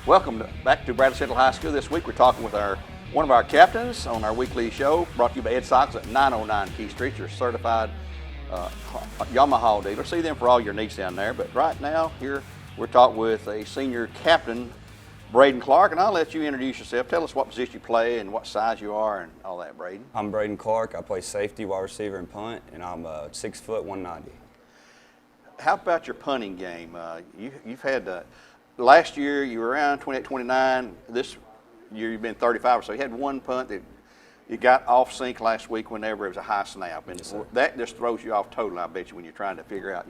Welcome back to Bradley Central High School. This week we're talking with one of our captains on our weekly show, brought to you by Ed Sox at 909 Key Street, your certified Yamaha dealer. See them for all your needs down there. But right now, here we're talking with a senior captain, Braydon Clark, and I'll let you introduce yourself. Tell us what position you play and what size you are and all that, Braydon. I'm Braydon Clark. I play safety, wide receiver, and punt, and I'm 6 foot, 190. How about your punting game? You've had last year you were around 28, 29. This year you've been 35 or so. You had one punt that you got off sync last week whenever it was a high snap, and that just throws you off totally, I bet you, when you're trying to figure out,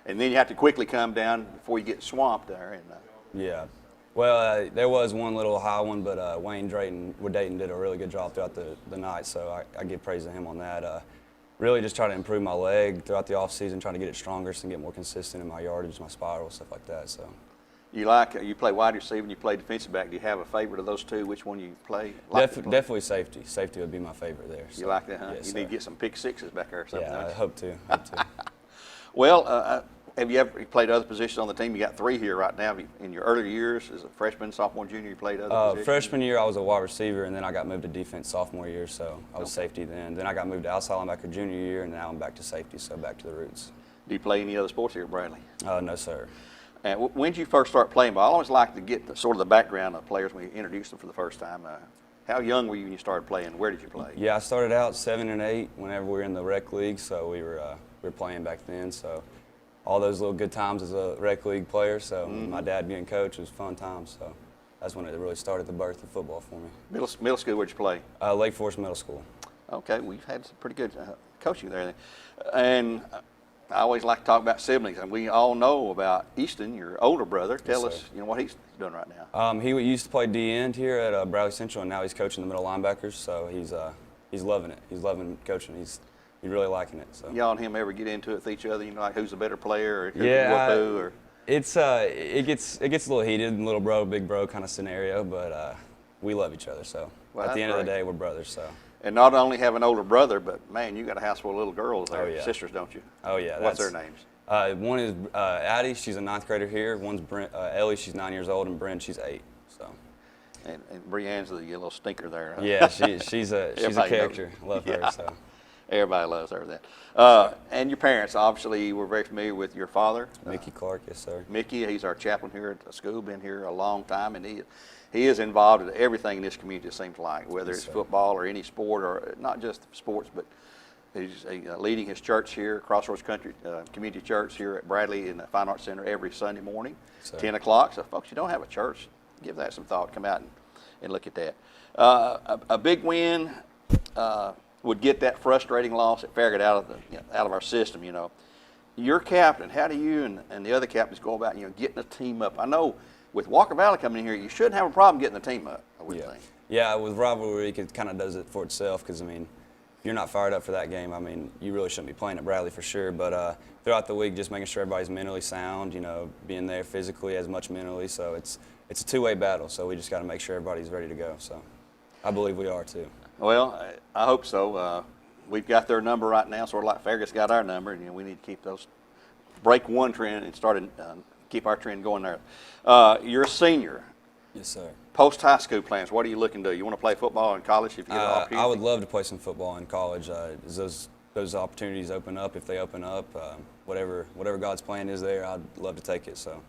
and then you have to quickly come down before you get swamped there. And yeah. Well, there was one little high one, but Wayne Drayton did a really good job throughout the night, so I give praise to him on that. Really just try to improve my leg throughout the off season, trying to get it stronger so I can get more consistent in my yardage, my spiral, stuff like that. So. You play wide receiver and you play defensive back. Do you have a favorite of those two? Which one you play? Definitely safety. Safety would be my favorite there. So. You like that, huh? Yes, you need to get some pick sixes back there or something. Yeah, I hope to. Well, have you ever played other positions on the team? You got 3 here right now. In your earlier years, as a freshman, sophomore, junior, you played other positions? Freshman year, I was a wide receiver, and then I got moved to defense sophomore year, so I was safety then. Then I got moved to outside linebacker junior year, and now I'm back to safety, so back to the roots. Do you play any other sports here at Bradley? No, sir. And when did you first start playing ball? I always like to get sort of the background of players when you introduce them for the first time. How young were you when you started playing? Where did you play? Yeah, I started out 7 and 8 whenever we were in the rec league, so we were playing back then. So all those little good times as a rec league player. So my dad being coach was fun times. So that's when it really started the birth of football for me. Middle school, where'd you play? Lake Forest Middle School. Okay, we've had some pretty good coaching there. And I always like to talk about siblings, and we all know about Easton, your older brother. Tell us, what he's doing right now. He used to play D-end here at Bradley Central, and now he's coaching the middle linebackers. So he's loving it. He's loving coaching. He's really liking it. So y'all and him ever get into it with each other? Like who's the better player, or who yeah, can whoop who, or? It gets a little heated, little bro, big bro kind of scenario, but we love each other. So at the end of the day, we're brothers. So. And not only have an older brother, but man, you got a house full of little girls there. Oh, yeah. Sisters, don't you? Oh yeah. What's their names? One is Addie. She's a 9th grader here. One's Ellie. She's 9 years old, and Bryn. She's 8. So. And Brianne's the little stinker there. Huh? Yeah, she's a character. Love her. So. Everybody loves her. That. And your parents, obviously, were very familiar with your father. Mickey Clark, yes sir. Mickey, he's our chaplain here at the school. Been here a long time, and he is involved in everything in this community, it seems like, whether it's football or any sport, or not just sports, but he's leading his church here, Crossroads Country Community Church here at Bradley in the Fine Arts Center every Sunday morning, 10 o'clock. So, folks, you don't have a church, give that some thought. Come out and look at that. A big win would get that frustrating loss at Farragut out of our system. Your captain, how do you and the other captains go about getting a team up? I know with Walker Valley coming in here, you shouldn't have a problem getting the team up, I would think. Yeah, with rivalry, it kind of does it for itself because, if you're not fired up for that game, you really shouldn't be playing at Bradley for sure. But throughout the week, just making sure everybody's mentally sound, being there physically as much mentally. So it's a two-way battle, so we just got to make sure everybody's ready to go. So I believe we are too. Well, I hope so. We've got their number right now, sort of like Farragut's got our number, and we need to keep break one trend and keep our trend going there. You're a senior. Yes, sir. Post-high school plans, what are you looking to do? You want to play football in college if you get an opportunity? I would love to play some football in college. As those opportunities open up, if they open up, whatever God's plan is there, I'd love to take it. So,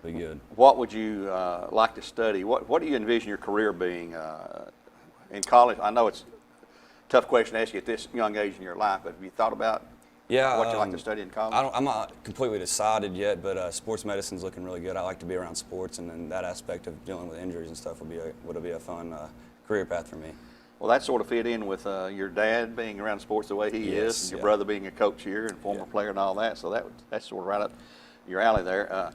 be good. What would you like to study? What do you envision your career being in college? I know it's a tough question to ask you at this young age in your life, but have you thought about what you like to study in college? I'm not completely decided yet, but sports medicine's looking really good. I like to be around sports, and then that aspect of dealing with injuries and stuff would be a fun career path for me. Well, that sort of fit in with your dad being around sports the way he is, and your brother being a coach here and former player and all that. So that's sort of right up your alley there.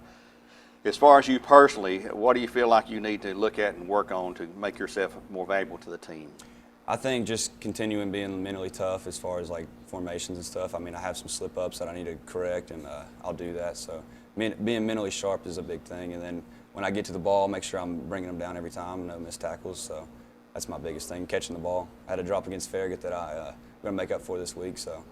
As far as you personally, what do you feel like you need to look at and work on to make yourself more valuable to the team? I think just continuing being mentally tough as far as like formations and stuff. I have some slip-ups that I need to correct, and I'll do that. So being mentally sharp is a big thing. And then when I get to the ball, make sure I'm bringing them down every time, no missed tackles. So that's my biggest thing, catching the ball. I had a drop against Farragut that I'm going to make up for this week. So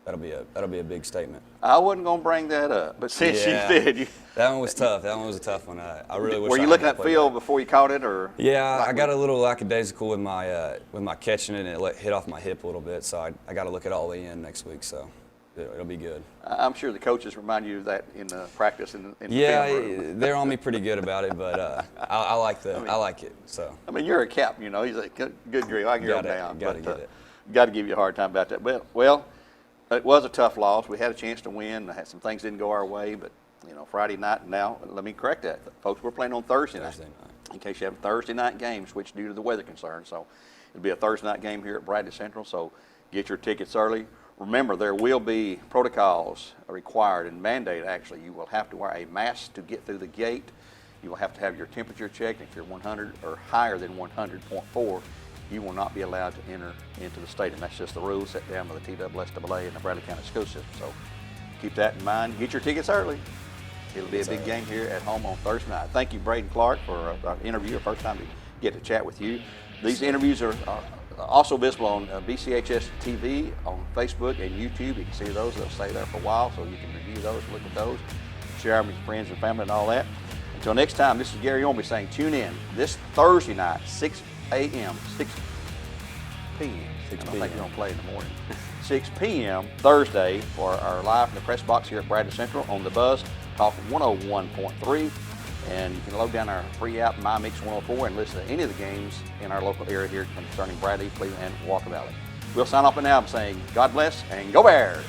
that'll be a big statement. I wasn't going to bring that up, but since you did. That one was tough. That one was a tough one. I really wish. Were you looking at the field before you caught it, or? Yeah, I got a little lackadaisical with my catching it, and it hit off my hip a little bit. So I got to look it all the way in next week. So it'll be good. I'm sure the coaches remind you of that in practice in the yeah, film room. they're on me pretty good about it, but I like it. So I mean, you're a captain, you know. He's like, good grief, I can get him down. Got to give you a hard time about that. Well, it was a tough loss. We had a chance to win. Some things didn't go our way, but you know, Friday night. Now, let me correct that, folks. We're playing on Thursday night. In case you have a Thursday night game, switch due to the weather concern. So it'll be a Thursday night game here at Braydon Central. So get your tickets early. Remember, there will be protocols required and mandated. Actually, you will have to wear a mask to get through the gate. You will have to have your temperature checked. If you're 100 or higher than 100.4, you will not be allowed to enter into the stadium. That's just the rules set down by the TSSAA and the Bradley County School System. So keep that in mind. Get your tickets early. It'll be a big game here at home on Thursday night. Thank you, Braydon Clark, for our interview. The first time to get to chat with you. These interviews are also visible on BCHS TV, on Facebook and YouTube. You can see those. They'll stay there for a while, so you can review those, look at those, share them with your friends and family and all that. Until next time, this is Gary Ownbey saying tune in this Thursday night, 6 p.m. I don't think we're going to play in the morning. 6 p.m. Thursday for our live in the press box here at Braydon Central on the Buzz, Talk 101.3. And you can load down our free app, MyMix 104, and listen to any of the games in our local area here concerning Bradley, Cleveland, and Walker Valley. We'll sign off now saying God bless and go Bears!